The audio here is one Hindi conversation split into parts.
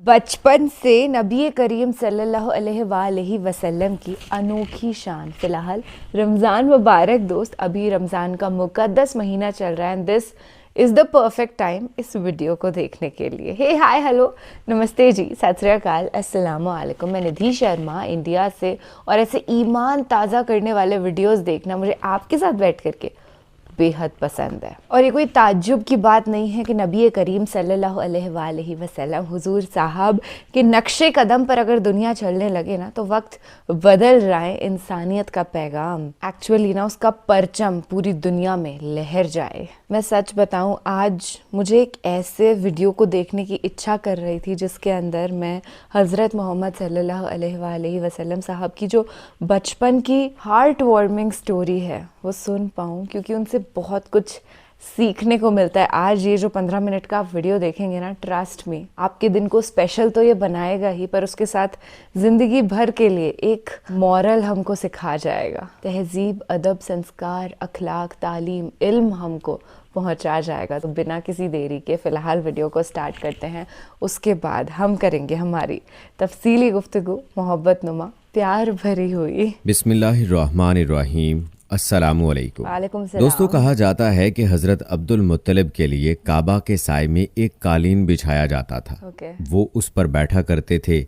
बचपन से नबी करीम सल्लल्लाहु अलैहि वसल्लम की अनोखी शान। फ़िलहाल रमज़ान मुबारक दोस्त, अभी रमज़ान का मुक़द्दस महीना चल रहा है and this is the perfect time इस वीडियो को देखने के लिए। हे हाय हेलो नमस्ते जी, सत श्री अकाल, अस्सलामु अलैकुम। मैं निधि शर्मा इंडिया से, और ऐसे ईमान ताज़ा करने वाले वीडियोस देखना मुझे आपके साथ बैठ करके बेहद पसंद है। और ये कोई ताज्जुब की बात नहीं है कि नबी करीम सल्लल्लाहु अलैहि वसल्लम हुजूर साहब के नक्शे कदम पर अगर दुनिया चलने लगे ना तो वक्त बदल रहा है। इंसानियत का पैगाम एक्चुअली ना उसका परचम पूरी दुनिया में लहर जाए। मैं सच बताऊं, आज मुझे एक ऐसे वीडियो को देखने की इच्छा कर रही थी जिसके अंदर मैं हज़रत मोहम्मद सल्लल्लाहु अलैहि वसल्लम साहब की जो बचपन की हार्ट वार्मिंग स्टोरी है वो सुन पाऊँ, क्योंकि उनसे बहुत कुछ सीखने को मिलता है। आज ये जो 15 मिनट का आप वीडियो देखेंगे ना, ट्रस्ट में आपके दिन को स्पेशल तो ये बनाएगा ही, पर उसके साथ ज़िंदगी भर के लिए एक मॉरल हमको सिखा जाएगा। तहजीब, अदब, संस्कार, अखलाक, तालीम, इल्म हमको पहुंचा जाएगा। तो बिना किसी देरी के फ़िलहाल वीडियो को स्टार्ट करते हैं। उसके बाद हम करेंगे हमारी तफसीली गुफ्तगू, मोहब्बत नुमा, प्यार भरी हुई। बिस्मिल्लाहिर्रहमानिर्रहीम। अस्सलामु अलैकुम। वालेकुम सलाम। दोस्तों, कहा जाता है कि हज़रत अब्दुल मुत्तलिब के लिए काबा के साए में एक कालीन बिछाया जाता था। वो उस पर बैठा करते थे।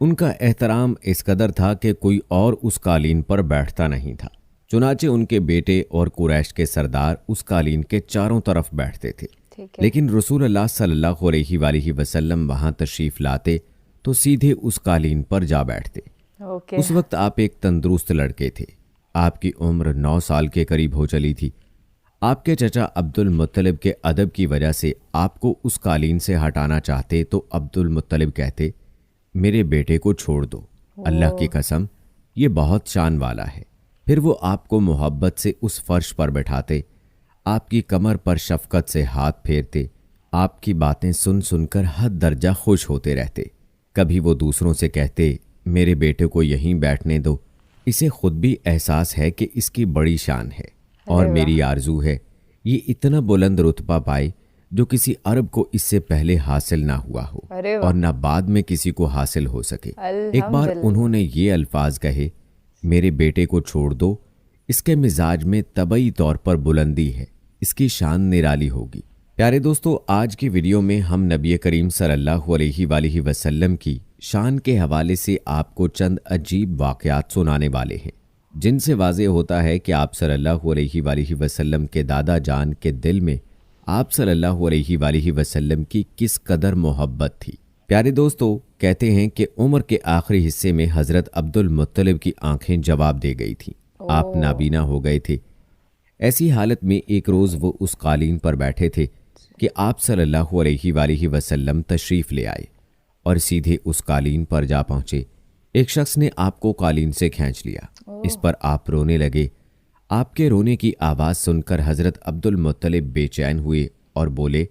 उनका एहतराम इस कदर था कि कोई और उस कालीन पर बैठता नहीं था। चुनाचे उनके बेटे और कुरैश के सरदार उस कालीन के चारों तरफ बैठते थे। लेकिन रसूलुल्लाह सल्लल्लाहु अलैहि वसल्लम वहां तशरीफ लाते तो सीधे उस कालीन पर जा बैठते। उस वक्त आप एक तंदुरुस्त लड़के थे। आपकी उम्र 9 साल के करीब हो चली थी। आपके चचा अब्दुल मुत्तलिब के अदब की वजह से आपको उस कालीन से हटाना चाहते तो अब्दुल मुत्तलिब कहते, मेरे बेटे को छोड़ दो, अल्लाह की कसम ये बहुत शान वाला है। फिर वो आपको मोहब्बत से उस फर्श पर बैठाते, आपकी कमर पर शफकत से हाथ फेरते, आपकी बातें सुन सुनकर हद दर्जा खुश होते रहते। कभी वो दूसरों से कहते, मेरे बेटे को यहीं बैठने दो, इसे खुद भी एहसास है कि इसकी बड़ी शान है, और मेरी आरजू है ये इतना बुलंद रुतबा पाए जो किसी अरब को इससे पहले हासिल ना हुआ हो और ना बाद में किसी को हासिल हो सके। एक बार उन्होंने ये अल्फाज कहे, मेरे बेटे को छोड़ दो, इसके मिजाज में तबई तौर पर बुलंदी है, इसकी शान निराली होगी। प्यारे दोस्तों, आज की वीडियो में हम नबी करीम सल्लल्लाहु अलैहि वसल्लम की शान के हवाले से आपको चंद अजीब वाक़यात सुनाने वाले हैं, जिनसे वाज़े होता है कि आप सल्लल्लाहु अलैहि वसल्लम के दादा जान के दिल में आप सल्लल्लाहु अलैहि वसल्लम की किस कदर मोहब्बत थी। प्यारे दोस्तों, कहते हैं कि उम्र के आखिरी हिस्से में हज़रत अब्दुल मुत्तलिब की आंखें जवाब दे गई थीं। आप नाबीना हो गए थे। ऐसी हालत में एक रोज़ वो उस कालीन पर बैठे थे कि आप सल्लल्लाहु अलैहि वसल्लम तशरीफ़ ले आए और सीधे उस कालीन पर जा पहुंचे। एक शख्स ने आपको कालीन से खींच लिया। इस पर आप रोने लगे। आपके रोने की आवाज़ सुनकर हज़रत अब्दुल मुत्तलिब बेचैन हुए और बोले,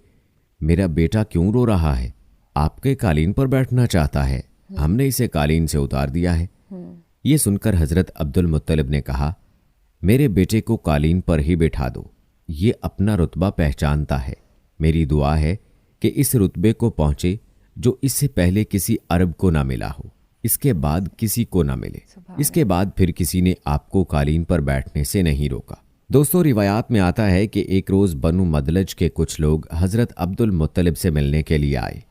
मेरा बेटा क्यों रो रहा है? आपके कालीन पर बैठना चाहता है, हमने इसे कालीन से उतार दिया है। ये सुनकर हज़रत अब्दुल मुत्तलिब ने कहा, मेरे बेटे को कालीन पर ही बैठा दो, ये अपना रुतबा पहचानता है। मेरी दुआ है कि इस रुतबे को पहुँचे जो इससे पहले किसी अरब को ना मिला हो, इसके बाद किसी को ना मिले। इसके बाद फिर किसी ने आपको कालीन पर बैठने से नहीं रोका। दोस्तों, रिवायात में आता है कि एक रोज़ बनु मदलज के कुछ लोग हज़रत अब्दुल मुत्तलिब से मिलने के लिए आए।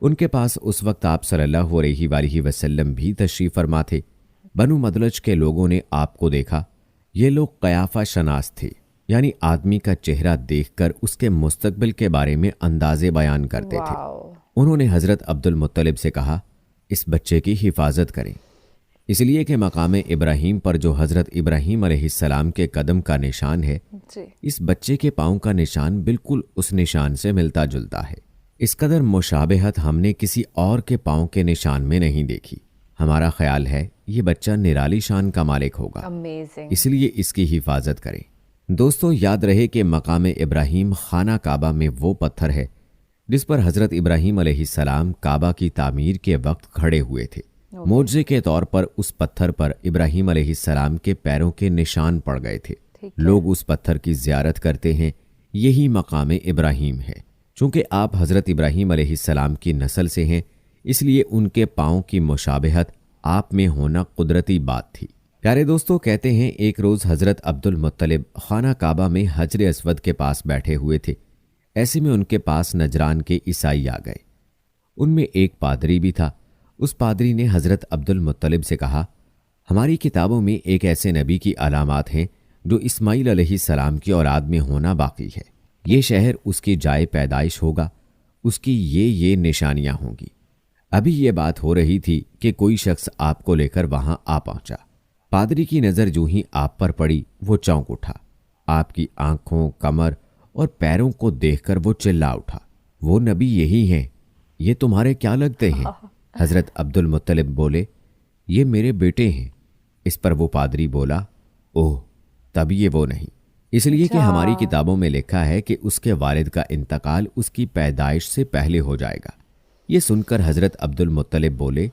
उनके पास उस वक्त आप सल्लल्लाहु अलैहि वसल्लम भी तशरीफ़ फरमा थे। बनु मदलज के लोगों ने आपको देखा। ये लोग क़याफ़ा शनास थे, यानी आदमी का चेहरा देखकर उसके मुस्तकबिल के बारे में अंदाज़े बयान करते थे। उन्होंने हज़रत अब्दुल मुत्तलिब से कहा, इस बच्चे की हिफाजत करें, इसलिए कि मकाम इब्राहीम पर जो हज़रत इब्राहीम अलैहिस्सलाम के कदम का निशान है, इस बच्चे के पाँव का निशान बिल्कुल उस निशान से मिलता जुलता है। इस कदर मुशाबहत हमने किसी और के पाँव के निशान में नहीं देखी। हमारा ख्याल है ये बच्चा निराली शान का मालिक होगा, इसलिए इसकी हिफाजत करें। दोस्तों, याद रहे कि मकाम इब्राहीम खाना काबा में वो पत्थर है जिस पर हज़रत इब्राहीम अलैहिस्सलाम काबा की तामीर के वक्त खड़े हुए थे। मोज़े के तौर पर उस पत्थर पर इब्राहीम अलैहिस्सलाम के पैरों के निशान पड़ गए थे। लोग उस पत्थर की ज़ियारत करते हैं, यही मकाम इब्राहीम है। चूँकि आप हज़रत इब्राहीम अलैहिस्सलाम की नस्ल से हैं, इसलिए उनके पाँव की मुशाबहत आप में होना कुदरती बात थी। प्यारे दोस्तों, कहते हैं एक रोज़ हज़रत अब्दुल मुत्तलिब खाना काबा में हजर अस्वद के पास बैठे हुए थे। ऐसे में उनके पास नजरान के ईसाई आ गए। उनमें एक पादरी भी था। उस पादरी ने हज़रत अब्दुल मुत्तलिब से कहा, हमारी किताबों में एक ऐसे नबी की अलामात हैं जो इस्माइल अलैहिस्सलाम की औलाद में होना बाकी है। ये शहर उसकी जाए पैदाइश होगा, उसकी ये निशानियां होंगी। अभी ये बात हो रही थी कि कोई शख्स आपको लेकर वहां आ पहुंचा। पादरी की नज़र जो ही आप पर पड़ी वो चौंक उठा। आपकी आंखों, कमर और पैरों को देखकर वो चिल्ला उठा, वो नबी यही हैं, ये तुम्हारे क्या लगते हैं? हज़रत अब्दुल मुत्तलिब बोले, ये मेरे बेटे हैं। इस पर वो पादरी बोला, ओह, तब ये वो नहीं, इसलिए कि हमारी किताबों में लिखा है कि उसके वालिद का इंतकाल उसकी पैदाइश से पहले हो जाएगा। ये सुनकर हज़रत अब्दुल मुत्तलिब बोले,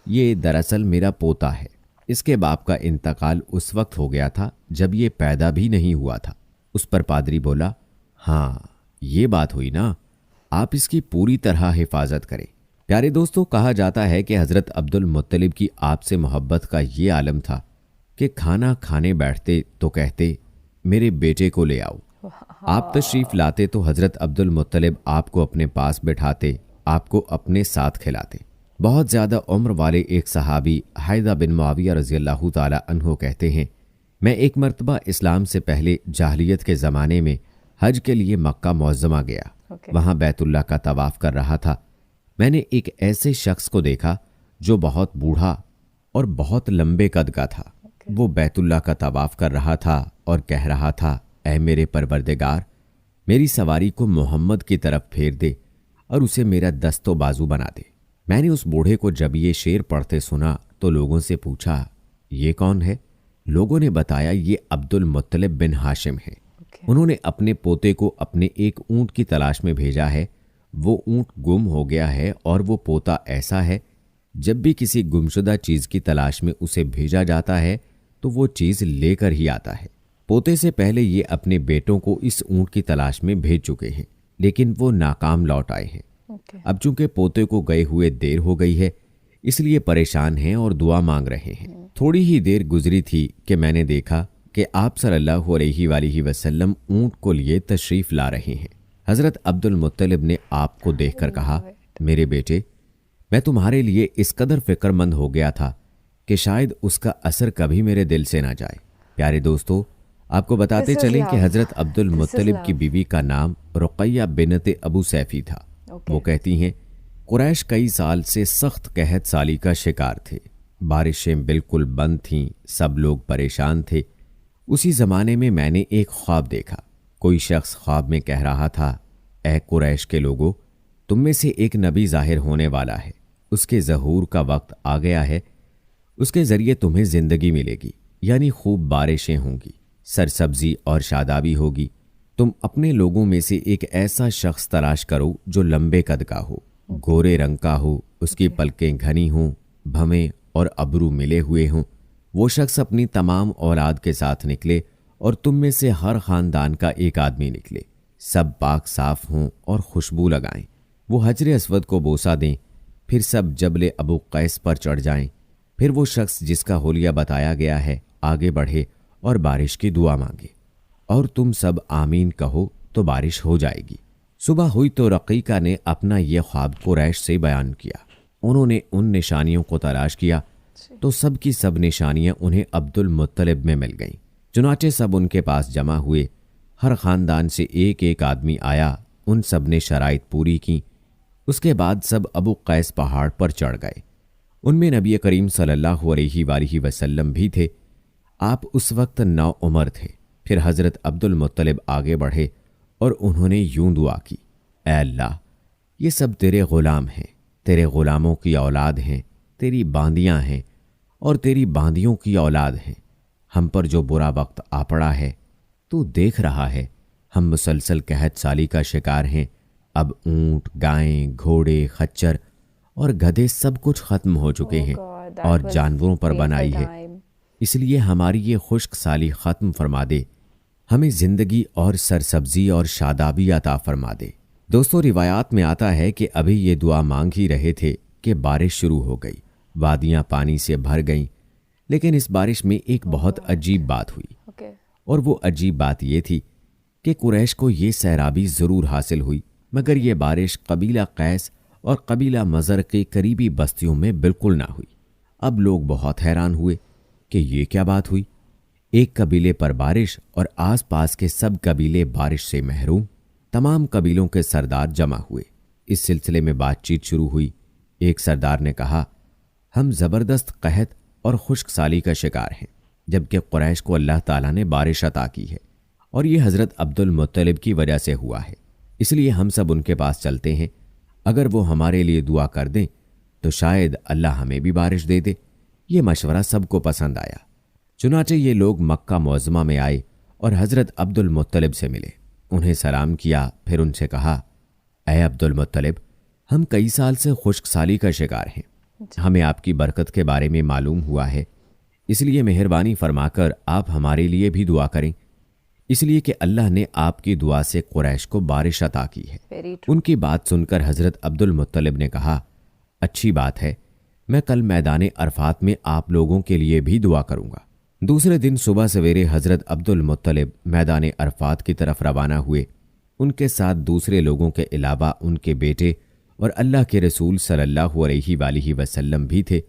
ये दरअसल मेरा पोता है। इसके बाप का इंतकाल उस वक्त हो गया था जब ये पैदा भी नहीं हुआ था। उस पर पादरी बोला, हाँ, ये बात हुई ना, आप इसकी पूरी तरह हिफाजत करें। प्यारे दोस्तों, कहा जाता है कि हज़रत अब्दुल मुत्तलिब की आपसे मोहब्बत का ये आलम था कि खाना खाने बैठते तो कहते, मेरे बेटे को ले आओ। आप तशरीफ़ लाते तो हज़रत अब्दुल मुत्तलिब आपको अपने पास बैठाते, आपको अपने साथ खिलाते। बहुत ज़्यादा उम्र वाले एक सहाबी हायदा बिन मुआविया रज़ियल्लाहु ताला अन्हु कहते हैं, मैं एक मरतबा इस्लाम से पहले जाहलियत के ज़माने में हज के लिए मक्का मुअज़्ज़मा गया। वहाँ बैतुल्लाह का तवाफ़ कर रहा था। मैंने एक ऐसे शख्स को देखा जो बहुत बूढ़ा और बहुत लंबे कद का था। वो बैतुल्लाह का तवाफ़ कर रहा था और कह रहा था, ऐ मेरे परवरदिगार, मेरी सवारी को मोहम्मद की तरफ फेर दे और उसे मेरा दस्तो बाजू बना दे। मैंने उस बूढ़े को जब ये शेर पढ़ते सुना तो लोगों से पूछा, ये कौन है? लोगों ने बताया, ये अब्दुल मुत्तलिब बिन हाशिम है। उन्होंने अपने पोते को अपने एक ऊंट की तलाश में भेजा है। वो ऊंट गुम हो गया है और वो पोता ऐसा है, जब भी किसी गुमशुदा चीज़ की तलाश में उसे भेजा जाता है तो वो चीज़ लेकर ही आता है। पोते से पहले ये अपने बेटों को इस ऊंट की तलाश में भेज चुके हैं, लेकिन वो नाकाम लौट आए हैं। अब चूंकि पोते को गए हुए देर हो गई है, इसलिए परेशान हैं और दुआ मांग रहे हैं। थोड़ी ही देर गुजरी थी कि मैंने देखा कि आप सल्लल्लाहु अलैहि वसल्लम ऊंट को लिए तशरीफ़ ला रहे हैं। हज़रत अब्दुल मुत्तलिब ने आपको देखकर कहा, मेरे बेटे, मैं तुम्हारे लिए इस कदर फ़िक्रमंद हो गया था कि शायद उसका असर कभी मेरे दिल से ना जाए। प्यारे दोस्तों, आपको बताते चलें कि हज़रत अब्दुल मुत्तलिब की बीवी का नाम रुक़ैया बिनते अबू सैफ़ी था। वो कहती हैं, कुरैश कई साल से सख्त कहत साली का शिकार थे। बारिशें बिल्कुल बंद थीं, सब लोग परेशान थे। उसी ज़माने में मैंने एक ख्वाब देखा। कोई शख्स ख्वाब में कह रहा था, ऐ कुरैश के लोगों, तुम में से एक नबी ज़ाहिर होने वाला है। उसके ज़हूर का वक्त आ गया है। उसके ज़रिए तुम्हें ज़िंदगी मिलेगी, यानी खूब बारिशें होंगी, सरसब्जी और शादाबी होगी। तुम अपने लोगों में से एक ऐसा शख्स तलाश करो जो लंबे कद का हो, गोरे रंग का हो, उसकी पलकें घनी हों, भवें और अबरू मिले हुए हों। वो शख्स अपनी तमाम औलाद के साथ निकले और तुम में से हर ख़ानदान का एक आदमी निकले। सब पाक साफ हों और खुशबू लगाएं। वो हजर अस्वद को बोसा दें, फिर सब जबले अबू कैस पर चढ़ जाएं। फिर वो शख्स जिसका होलिया बताया गया है आगे बढ़े और बारिश की दुआ मांगे, और तुम सब आमीन कहो तो बारिश हो जाएगी। सुबह हुई तो रक़ीका ने अपना ये ख्वाब कुरैश से बयान किया। उन्होंने उन निशानियों को तलाश किया तो सब की सब निशानियां उन्हें अब्दुल मुत्तलिब में मिल गईं। चुनाचे सब उनके पास जमा हुए। हर ख़ानदान से एक एक आदमी आया। उन सब ने शराइत पूरी की। उसके बाद सब अबू कैस पहाड़ पर चढ़ गए। उनमें नबी करीम सल्लल्लाहु अलैहि वसल्लम भी थे। आप उस वक्त नौ उम्र थे। फिर हज़रत अब्दुल मुत्तलिब आगे बढ़े और उन्होंने यूं दुआ की, ऐ अल्लाह, ये सब तेरे ग़ुलाम हैं, तेरे ग़ुलामों की औलाद हैं, तेरी बांदियाँ हैं और तेरी बांदियों की औलाद हैं। हम पर जो बुरा वक्त आ पड़ा है तू देख रहा है। हम मुसलसल कहत साली का शिकार हैं। अब ऊँट, गायें, घोड़े, खच्चर और गधे सब कुछ ख़त्म हो चुके हैं और जानवरों पर बनाई है। इसलिए हमारी ये खुश्क साली ख़त्म फरमा दे, हमें ज़िंदगी और सरसब्जी और शादाबी अता फरमा दे। दोस्तों, रिवायात में आता है कि अभी ये दुआ मांग ही रहे थे कि बारिश शुरू हो गई, वादियां पानी से भर गईं। लेकिन इस बारिश में एक बहुत अजीब बात हुई, और वो अजीब बात ये थी कि कुरैश को ये सैराबी ज़रूर हासिल हुई, मगर ये बारिश कबीला कैस और कबीला मज़र के करीबी बस्तियों में बिल्कुल ना हुई। अब लोग बहुत हैरान हुए कि ये क्या बात हुई। एक कबीले पर बारिश और आसपास के सब कबीले बारिश से महरूम। तमाम कबीलों के सरदार जमा हुए। इस सिलसिले में बातचीत शुरू हुई। एक सरदार ने कहा, हम ज़बरदस्त कहत और खुश्क साली का शिकार हैं, जबकि कुरैश को अल्लाह ताला ने बारिश अता की है और ये हज़रत अब्दुल मुत्तलिब की वजह से हुआ है। इसलिए हम सब उनके पास चलते हैं। अगर वो हमारे लिए दुआ कर दें तो शायद अल्लाह हमें भी बारिश दे दे। ये मशवरा सबको पसंद आया। चुनाचे ये लोग मक्का मुअज़्ज़मा में आए और हज़रत अब्दुल मुत्तलिब से मिले। उन्हें सलाम किया, फिर उनसे कहा, ऐ अब्दुल मुत्तलिब, हम कई साल से खुश्क साली का शिकार हैं। हमें आपकी बरकत के बारे में मालूम हुआ है, इसलिए मेहरबानी फरमाकर आप हमारे लिए भी दुआ करें, इसलिए कि अल्लाह ने आपकी दुआ से कुरैश को बारिश अता की है। उनकी बात सुनकर हज़रत अब्दुल मुत्तलिब ने कहा, अच्छी बात है, मैं कल मैदान अरफात में आप लोगों के लिए भी दुआ करूंगा। दूसरे दिन सुबह सवेरे हज़रत अब्दुल मुत्तलिब मैदान अरफात की तरफ रवाना हुए। उनके साथ दूसरे लोगों के अलावा उनके बेटे और अल्लाह के रसूल सल्लल्लाहु अलैहि वसल्लम भी थे।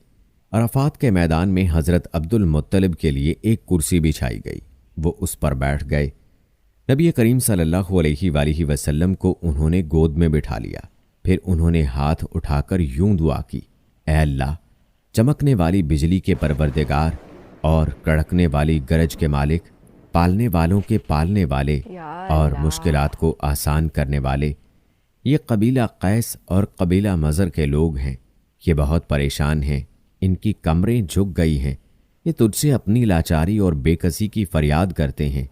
अरफात के मैदान में हज़रत अब्दुल मुत्तलिब के लिए एक कुर्सी बिछाई गई। वो उस पर बैठ गए। नबी करीम सल्लल्लाहु अलैहि वसल्लम को उन्होंने गोद में बिठा लिया। फिर उन्होंने हाथ उठाकर यूं दुआ की, ऐ अल्लाह, चमकने वाली बिजली के परवरदिगार और कड़कने वाली गरज के मालिक, पालने वालों के पालने वाले और मुश्किलात को आसान करने वाले, ये कबीला कैस और कबीला मज़र के लोग हैं। ये बहुत परेशान हैं, इनकी कमरें झुक गई हैं। ये तुझसे अपनी लाचारी और बेकसी की फरियाद करते हैं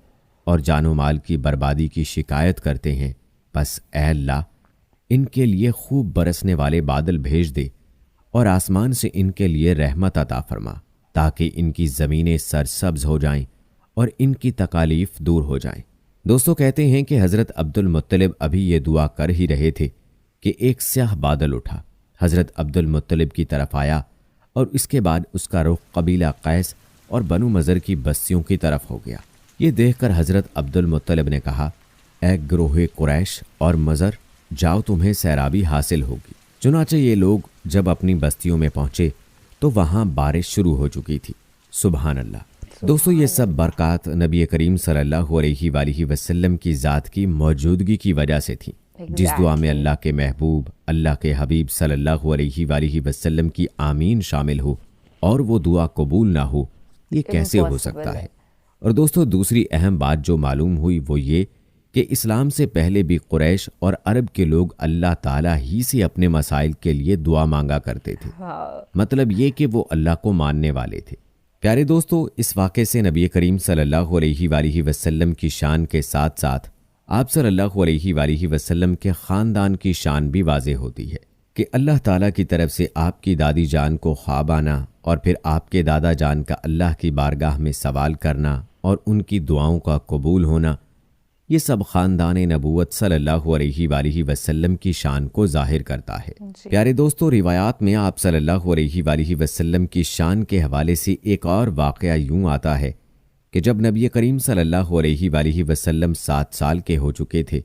और जानो माल की बर्बादी की शिकायत करते हैं। बस ऐ अल्लाह, इनके लिए खूब बरसने वाले बादल भेज दे और आसमान से इनके लिए रहमत अता फरमा, ताकि इनकी ज़मीनें सरसब्ज हो जाएं और इनकी तकालीफ दूर हो जाएं। दोस्तों, कहते हैं कि हज़रत अब्दुल मुत्तलिब अभी ये दुआ कर ही रहे थे कि एक स्याह बादल उठा, हज़रत अब्दुल मुत्तलिब की तरफ आया और इसके बाद उसका रुख कबीला कैस और बनु मज़र की बस्तियों की तरफ हो गया। ये देखकर हज़रत अब्दुल मुत्तलिब ने कहा, ऐ गिरोहे कुरैश और मज़र, जाओ, तुम्हें सैराबी हासिल होगी। चुनाचे ये लोग जब अपनी बस्तियों में पहुंचे तो वहां बारिश शुरू हो चुकी थी। सुबहान अल्लाह। दोस्तों, ये सब बरक़ात नबी करीम सल्लल्लाहु अलैहि वसल्लम की ज़ात की मौजूदगी की वजह से थी। जिस दुआ में अल्लाह के महबूब, अल्लाह के हबीब सल्लल्लाहु अलैहि वसल्लम की आमीन शामिल हो और वो दुआ कबूल ना हो, ये कैसे हो सकता है। और दोस्तों, दूसरी अहम बात जो मालूम हुई वो ये कि इस्लाम से पहले भी कुरैश और अरब के लोग अल्लाह ताला ही से अपने मसाइल के लिए दुआ मांगा करते थे। मतलब ये कि वो अल्लाह को मानने वाले थे। प्यारे दोस्तों, इस वाक़े से नबी करीम सल्लल्लाहु अलैहि वसल्लम की शान के साथ साथ आप सल्लल्लाहु अलैहि वसल्लम के ख़ानदान की शान भी वाज़ेह होती है कि अल्लाह ताला की तरफ से आपकी दादी जान को ख्वाब आना और फिर आपके दादा जान का अल्लाह की बारगाह में सवाल करना और उनकी दुआओं का कबूल होना, ये सब ख़ानदान नबूवत सल्लल्लाहु अलैहि वसल्लम की शान को ज़ाहिर करता है। प्यारे दोस्तों, रिवायात में आप सल्लल्लाहु अलैहि वसल्लम की शान के हवाले से एक और वाक़या यूँ आता है कि जब नबी करीम सल्लल्लाहु अलैहि वसल्लम 7 साल के हो चुके थे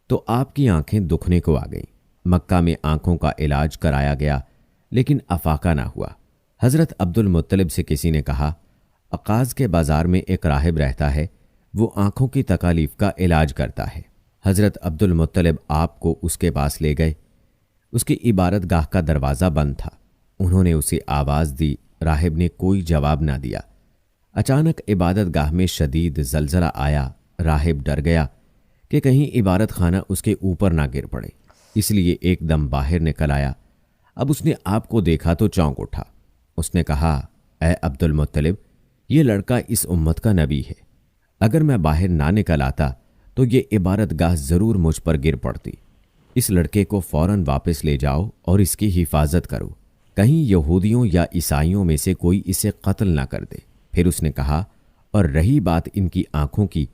तो आपकी आंखें दुखने को आ गईं। मक्का में आंखों का इलाज कराया गया, लेकिन अफाका ना हुआ। हज़रत अब्दुल मुत्तलिब से किसी ने कहा, अकाज़ के बाज़ार में एक राहिब रहता है, वो आंखों की तकालीफ का इलाज करता है। हज़रत अब्दुल मुत्तलिब आपको उसके पास ले गए। उसकी इबारत गाह का दरवाज़ा बंद था। उन्होंने उसे आवाज़ दी, राहिब ने कोई जवाब ना दिया। अचानक इबादत गाह में शदीद जलजला आया। राहिब डर गया कि कहीं इबारत खाना उसके ऊपर ना गिर पड़े, इसलिए एकदम बाहर निकल आया। अब उसने आपको देखा तो चौंक उठा। उसने कहा, ऐ अब्दुल मुत्तलिब, ये लड़का इस उम्मत का नबी है। अगर मैं बाहर ना निकल आता तो ये इबारत गाह ज़रूर मुझ पर गिर पड़ती। इस लड़के को फ़ौरन वापस ले जाओ और इसकी हिफाजत करो, कहीं यहूदियों या ईसाइयों में से कोई इसे कत्ल ना कर दे। फिर उसने कहा, और रही बात इनकी आंखों की,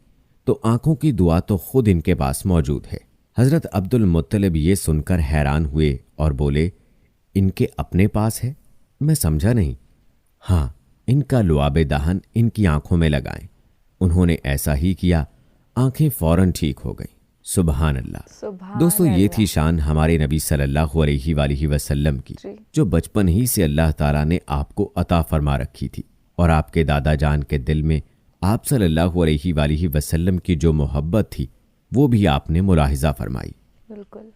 तो आंखों की दुआ तो खुद इनके पास मौजूद है। हज़रत अब्दुल मुत्तलिब ये सुनकर हैरान हुए और बोले, इनके अपने पास है? मैं समझा नहीं। हाँ, इनका लुआबे दहन इनकी आंखों में लगाएं। उन्होंने ऐसा ही किया, आंखें फौरन ठीक हो गईं। सुभान अल्लाह। दोस्तों, ये थी शान हमारे नबी सल्लल्लाहु अलैहि वसल्लम की, जो बचपन ही से अल्लाह ताला ने आपको अता फरमा रखी थी, और आपके दादा जान के दिल में आप सल्लल्लाहु अलैहि वसल्लम की जो मोहब्बत थी वो भी आपने मुलाहिजा फरमाई। बिल्कुल।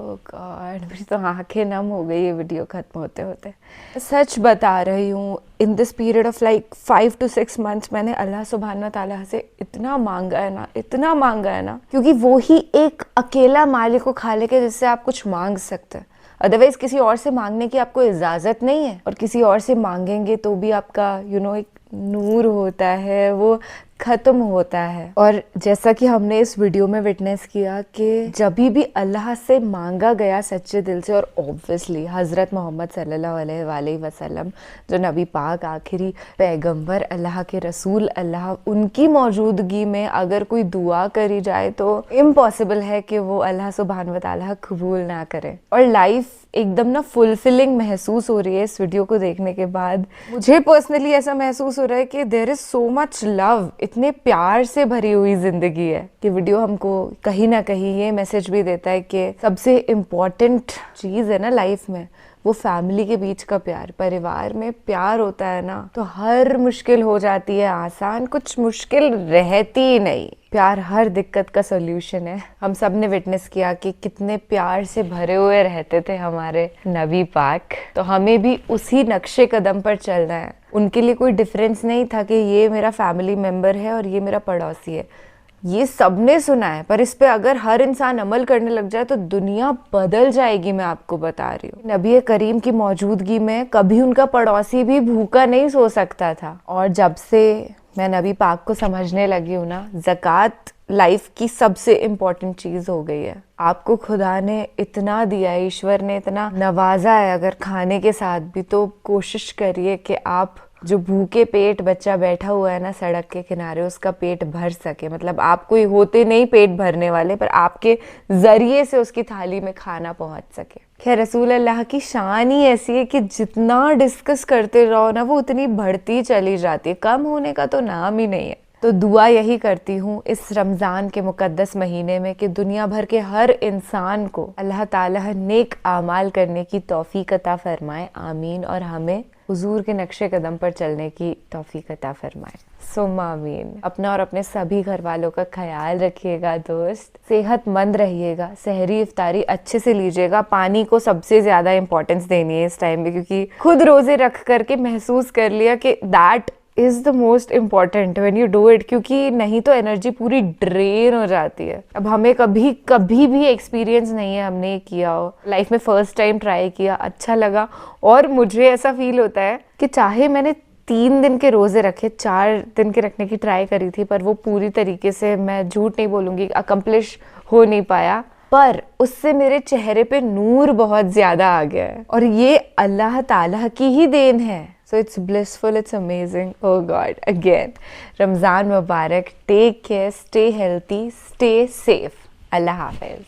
ओह गॉड, मेरी तो आंखें नम हो गई ये वीडियो खत्म होते होते। सच बता रही हूँ, in this period of like 5 to 6 months मैंने अल्लाह सुब्हान व तआला से इतना मांगा है ना, इतना मांगा है ना, क्योंकि वो ही एक अकेला मालिक को खालिक है जिससे आप कुछ मांग सकते हैं। अदरवाइज किसी और से मांगने की आपको इजाज़त नहीं है, और किसी और से मांगेंगे तो भी आपका एक नूर होता है, वो ख़त्म होता है। और जैसा कि हमने इस वीडियो में विटनेस किया कि जब भी अल्लाह से मांगा गया सच्चे दिल से, और ऑब्वियसली हज़रत मोहम्मद सल्लल्लाहु अलैहि वसल्लम जो नबी पाक आखिरी पैगंबर अल्लाह के रसूल अल्लाह, उनकी मौजूदगी में अगर कोई दुआ करी जाए तो इम्पॉसिबल है कि वो अल्लाह सुब्हान व तआला कबूल ना करे। और लाइफ एकदम ना फुलफिलिंग महसूस हो रही है इस वीडियो को देखने के बाद। मुझे पर्सनली ऐसा महसूस हो रहा है कि there is so much love, इतने प्यार से भरी हुई जिंदगी है कि वीडियो हमको कहीं ना कहीं ये मैसेज भी देता है कि सबसे इम्पोर्टेंट चीज़ है ना लाइफ में, वो फैमिली के बीच का प्यार। परिवार में प्यार होता है ना तो हर मुश्किल हो जाती है आसान, कुछ मुश्किल रहती ही नहीं। प्यार हर दिक्कत का सॉल्यूशन है। हम सब ने विटनेस किया कि कितने प्यार से भरे हुए रहते थे हमारे नबी पाक, तो हमें भी उसी नक्शे कदम पर चलना है। उनके लिए कोई डिफरेंस नहीं था कि ये मेरा फैमिली मेम्बर है और ये मेरा पड़ोसी है, ये सबने सुना है, पर इस पे अगर हर इंसान अमल करने लग जाए तो दुनिया बदल जाएगी। मैं आपको बता रही हूँ, नबी करीम की मौजूदगी में कभी उनका पड़ोसी भी भूखा नहीं सो सकता था। और जब से मैं नबी पाक को समझने लगी हूँ ना, ज़कात लाइफ की सबसे इम्पोर्टेंट चीज़ हो गई है। आपको खुदा ने इतना दिया है, ईश्वर ने इतना नवाजा है, अगर खाने के साथ भी, तो कोशिश करिए कि आप जो भूखे पेट बच्चा बैठा हुआ है ना सड़क के किनारे, उसका पेट भर सके। मतलब आप कोई होते नहीं पेट भरने वाले, पर आपके जरिए से उसकी थाली में खाना पहुंच सके। खैर, रसूल अल्लाह की शान ही ऐसी है कि जितना डिस्कस करते रहो ना वो उतनी बढ़ती चली जाती है, कम होने का तो नाम ही नहीं है। तो दुआ यही करती हूँ इस रमज़ान के मुकद्दस महीने में कि दुनिया भर के हर इंसान को अल्लाह ताला नेक आमाल करने की तौफीक अता फरमाए, आमीन। और हमें हुजूर के नक्शे कदम पर चलने की तौफीक अता फरमाए, सुम्मा आमीन। अपना और अपने सभी घर वालों का ख्याल रखिएगा दोस्त, सेहतमंद रहिएगा, सहरी इफ्तारी अच्छे से लीजिएगा। पानी को सबसे ज़्यादा इंपॉर्टेंस देनी है इस टाइम में, क्योंकि खुद रोज़े रख करके महसूस कर लिया कि that is the most important when you do it, क्योंकि नहीं तो एनर्जी पूरी ड्रेन हो जाती है। अब हमें कभी भी एक्सपीरियंस नहीं है, हमने किया हो लाइफ में, फर्स्ट टाइम ट्राई किया, अच्छा लगा। और मुझे ऐसा फील होता है कि चाहे मैंने 3 दिन के रोजे रखे, 4 दिन के रखने की ट्राई करी थी, पर वो पूरी तरीके से, मैं झूठ नहीं बोलूंगी, अकम्प्लिश हो नहीं पाया, पर उससे मेरे चेहरे पे नूर बहुत ज्यादा आ गया है। और ये अल्लाह ताला की ही देन है। So it's blissful, it's amazing. Oh God, again, Ramzan Mubarak. Take care, stay healthy, stay safe. Allah Hafiz.